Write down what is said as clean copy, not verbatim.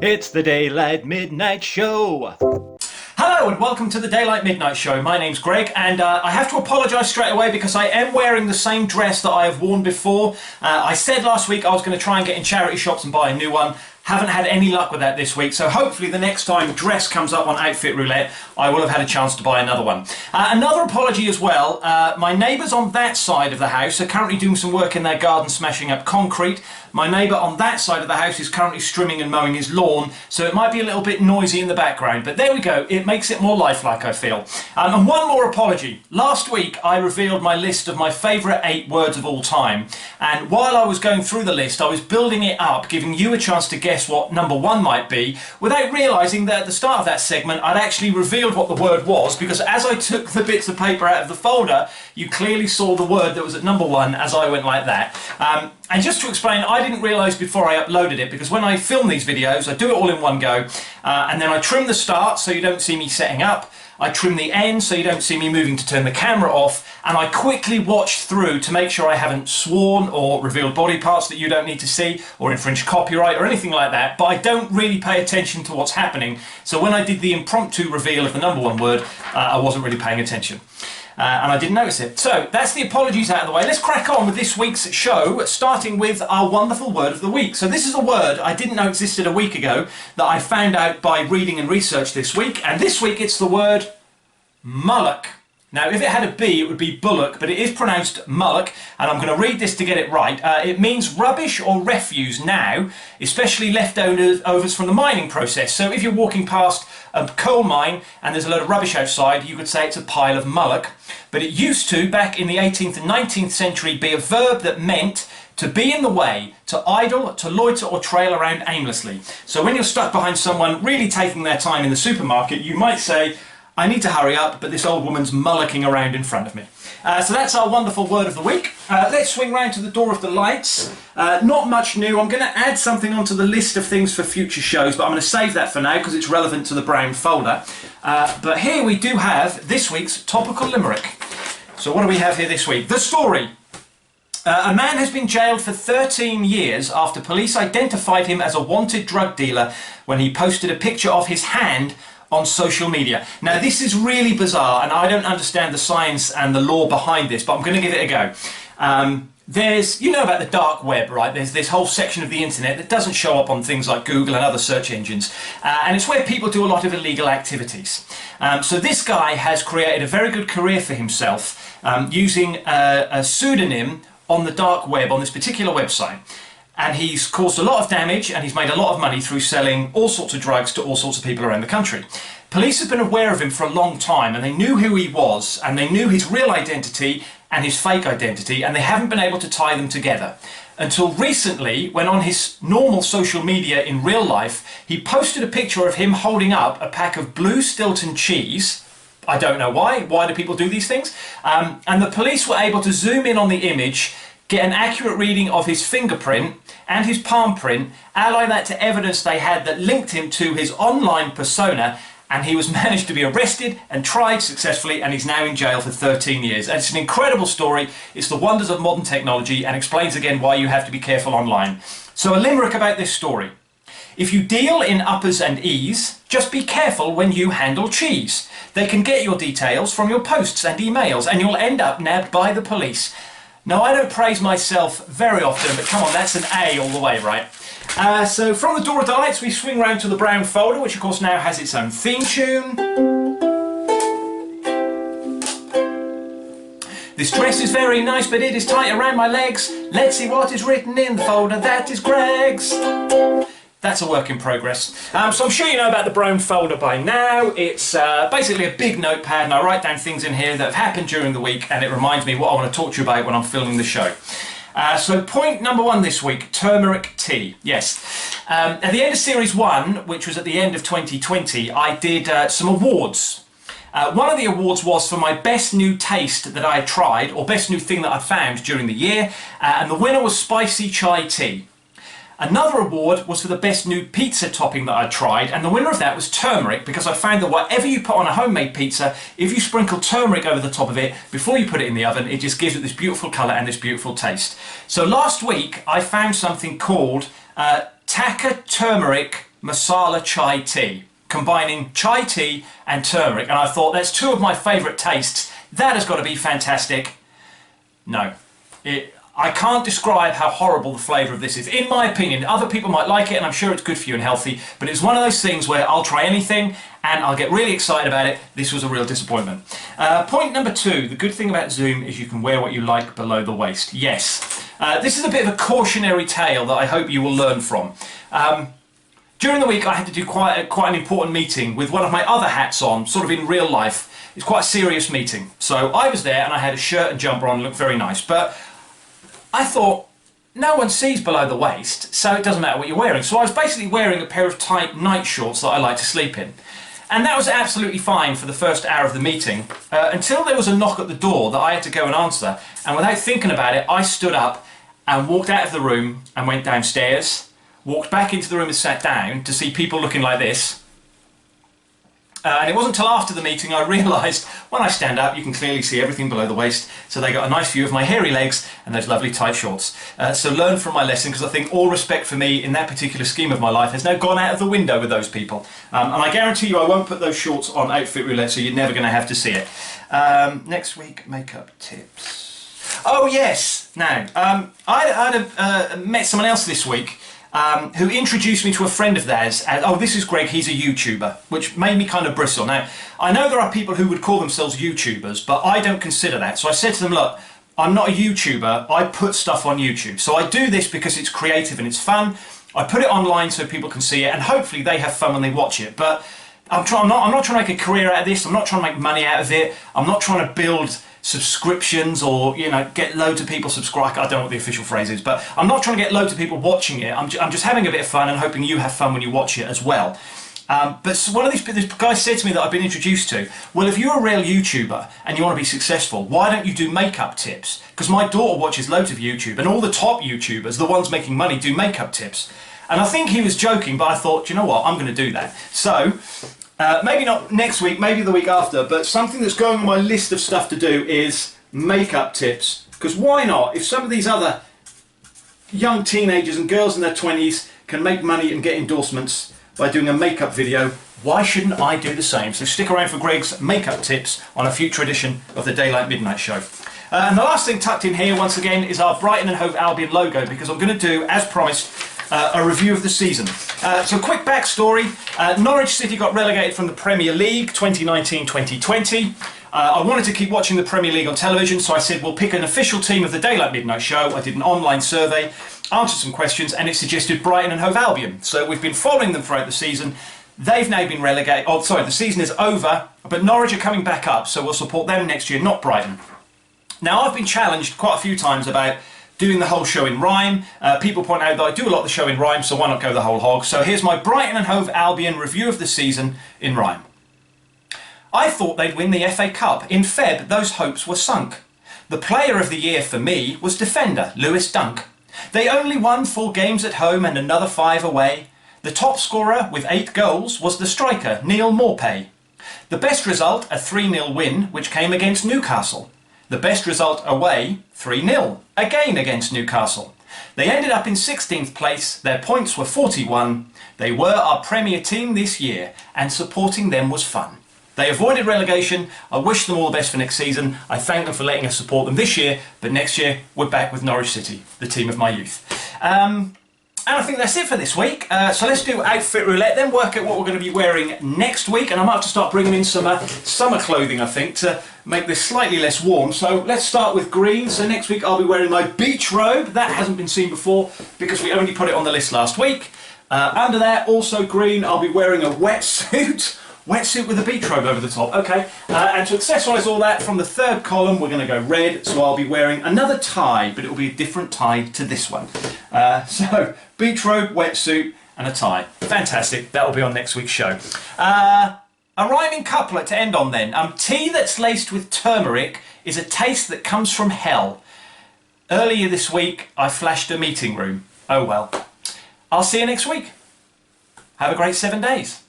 It's the Daylight Midnight Show. Hello and welcome to the Daylight Midnight Show. My name's Greg and I have to apologise straight away because I am wearing the same dress that I have worn before. I said last week I was going to try and get in charity shops and buy a new one. Haven't had any luck with that this week, so hopefully the next time dress comes up on Outfit Roulette, I will have had a chance to buy another one. Another apology as well, my neighbours on that side of the house are currently doing some work in their garden, smashing up concrete. My neighbour on that side of the house is currently trimming and mowing his lawn, so it might be a little bit noisy in the background, but there we go, it makes it more lifelike, I feel. And one more apology. Last week I revealed my list of my favourite 8 words of all time, and while I was going through the list I was building it up, giving you a chance to guess what number 1 might be, without realising that at the start of that segment I'd actually revealed what the word was, because as I took the bits of paper out of the folder you clearly saw the word that was at number 1 as I went like that. And just to explain, I didn't realise before I uploaded it, because when I film these videos I do it all in one go, and then I trim the start so you don't see me setting up, I trim the end so you don't see me moving to turn the camera off, and I quickly watch through to make sure I haven't sworn or revealed body parts that you don't need to see or infringed copyright or anything like that, but I don't really pay attention to what's happening, so when I did the impromptu reveal of the number 1 word I wasn't really paying attention. And I didn't notice it. So that's the apologies out of the way. Let's crack on with this week's show, starting with our wonderful word of the week. So this is a word I didn't know existed a week ago that I found out by reading and research this week, and this week it's the word mullock. Now if it had a B it would be bullock, but it is pronounced mullock, and I'm going to read this to get it right. It means rubbish or refuse now, especially leftovers from the mining process. So if you're walking past a coal mine and there's a load of rubbish outside, you could say it's a pile of mullock. But it used to, back in the 18th and 19th century, be a verb that meant to be in the way, to idle, to loiter or trail around aimlessly. So when you're stuck behind someone really taking their time in the supermarket, you might say, I need to hurry up, but this old woman's mullocking around in front of me. So that's our wonderful word of the week. Let's swing round to the door of delights. Not much new. I'm going to add something onto the list of things for future shows, but I'm going to save that for now because it's relevant to the brown folder. But here we do have this week's topical limerick. So what do we have here this week? The story. A man has been jailed for 13 years after police identified him as a wanted drug dealer when he posted a picture of his hand on social media. Now this is really bizarre and I don't understand the science and the law behind this, but I'm going to give it a go. You know about the dark web, right? There's this whole section of the internet that doesn't show up on things like Google and other search engines, and it's where people do a lot of illegal activities. So this guy has created a very good career for himself using a pseudonym on the dark web on this particular website. And he's caused a lot of damage and he's made a lot of money through selling all sorts of drugs to all sorts of people around the country. Police have been aware of him for a long time and they knew who he was and they knew his real identity and his fake identity, and they haven't been able to tie them together. Until recently, when on his normal social media in real life, he posted a picture of him holding up a pack of blue Stilton cheese. I don't know why. Why do people do these things? And the police were able to zoom in on the image, get an accurate reading of his fingerprint and his palm print, ally that to evidence they had that linked him to his online persona, and he was managed to be arrested and tried successfully, and he's now in jail for 13 years. And it's an incredible story. It's the wonders of modern technology and explains again why you have to be careful online. So a limerick about this story. If you deal in uppers and e's, just be careful when you handle cheese. They can get your details from your posts and emails and you'll end up nabbed by the police. Now, I don't praise myself very often, but come on, that's an A all the way, right? So from the door of delights, we swing round to the brown folder, which of course now has its own theme tune. This dress is very nice, but it is tight around my legs. Let's see what is written in the folder. That is Greg's. That's a work in progress. So I'm sure you know about the brown folder by now. It's basically a big notepad and I write down things in here that have happened during the week and it reminds me what I want to talk to you about when I'm filming the show. So point number 1 this week, turmeric tea. Yes. At the end of series 1, which was at the end of 2020, I did some awards. One of the awards was for my best new taste that I had tried, or best new thing that I'd found during the year, and the winner was spicy chai tea. Another award was for the best new pizza topping that I tried, and the winner of that was turmeric, because I found that whatever you put on a homemade pizza, if you sprinkle turmeric over the top of it before you put it in the oven, it just gives it this beautiful colour and this beautiful taste. So last week I found something called Taka turmeric masala chai tea, combining chai tea and turmeric. And I thought, that's two of my favourite tastes. That has got to be fantastic. No. I can't describe how horrible the flavour of this is. In my opinion, other people might like it, and I'm sure it's good for you and healthy, but it's one of those things where I'll try anything and I'll get really excited about it. This was a real disappointment. Point number 2, the good thing about Zoom is you can wear what you like below the waist. Yes. This is a bit of a cautionary tale that I hope you will learn from. During the week I had to do quite an important meeting with one of my other hats on, sort of in real life. It's quite a serious meeting. So I was there and I had a shirt and jumper on, looked very nice, but I thought, no one sees below the waist, so it doesn't matter what you're wearing. So I was basically wearing a pair of tight night shorts that I like to sleep in. And that was absolutely fine for the first hour of the meeting, until there was a knock at the door that I had to go and answer. And without thinking about it, I stood up and walked out of the room and went downstairs, walked back into the room and sat down to see people looking like this. And it wasn't until after the meeting I realised when I stand up you can clearly see everything below the waist, so they got a nice view of my hairy legs and those lovely tight shorts. So learn from my lesson, because I think all respect for me in that particular scheme of my life has now gone out of the window with those people. And I guarantee you I won't put those shorts on Outfit Roulette, so you're never going to have to see it. Next week, makeup tips. Oh yes! Now, I'd met someone else this week who introduced me to a friend of theirs. Oh, this is Greg, he's a YouTuber, which made me kind of bristle. Now, I know there are people who would call themselves YouTubers, but I don't consider that. So I said to them, look, I'm not a YouTuber, I put stuff on YouTube. So I do this because it's creative and it's fun. I put it online so people can see it, and hopefully they have fun when they watch it. But I'm not trying to make a career out of this, I'm not trying to make money out of it, I'm not trying to build subscriptions or, you know, get loads of people subscribe. I don't know what the official phrase is, but I'm not trying to get loads of people watching it. I'm just having a bit of fun and hoping you have fun when you watch it as well. But one of these guys said to me that I've been introduced to, well, if you're a real YouTuber and you want to be successful, why don't you do makeup tips? Because my daughter watches loads of YouTube, and all the top YouTubers, the ones making money, do makeup tips. And I think he was joking, but I thought, do you know what, I'm going to do that. So maybe not next week, maybe the week after, but something that's going on my list of stuff to do is makeup tips. Because why not? If some of these other young teenagers and girls in their 20s can make money and get endorsements by doing a makeup video, why shouldn't I do the same? So stick around for Greg's makeup tips on a future edition of the Daylight Midnight Show. And the last thing tucked in here, once again, is our Brighton and Hove Albion logo, because I'm going to do, as promised, a review of the season. So quick backstory, Norwich City got relegated from the Premier League 2019-2020. I wanted to keep watching the Premier League on television, so I said we'll pick an official team of the Daylight Midnight Show. I did an online survey, answered some questions, and it suggested Brighton and Hove Albion. So we've been following them throughout the season. They've now been relegated. Oh, sorry, the season is over, but Norwich are coming back up, so we'll support them next year, not Brighton. Now, I've been challenged quite a few times about doing the whole show in rhyme. People point out that I do a lot of the show in rhyme, so why not go the whole hog? So here's my Brighton and Hove Albion review of the season in rhyme. I thought they'd win the FA Cup. In Feb, those hopes were sunk. The player of the year for me was defender Lewis Dunk. They only won 4 games at home and another 5 away. The top scorer with 8 goals was the striker Neil Maupay. The best result, a 3-0 win, which came against Newcastle. The best result away, 3-0, again against Newcastle. They ended up in 16th place, their points were 41. They were our Premier team this year, and supporting them was fun. They avoided relegation. I wish them all the best for next season. I thank them for letting us support them this year, but next year we're back with Norwich City, the team of my youth. And I think that's it for this week. So let's do Outfit Roulette, then work out what we're going to be wearing next week. And I might have to start bringing in some summer clothing, I think, to make this slightly less warm. So let's start with green. So next week I'll be wearing my beach robe. That hasn't been seen before because we only put it on the list last week. Under that, also green, I'll be wearing a wetsuit. Wetsuit with a beach robe over the top, okay. And to accessorise all that, from the third column, we're going to go red. So I'll be wearing another tie, but it will be a different tie to this one. So, beach robe, wetsuit, and a tie. Fantastic. That will be on next week's show. A rhyming couplet to end on then. Tea that's laced with turmeric is a taste that comes from hell. Earlier this week, I flashed a meeting room. Oh well. I'll see you next week. Have a great 7 days.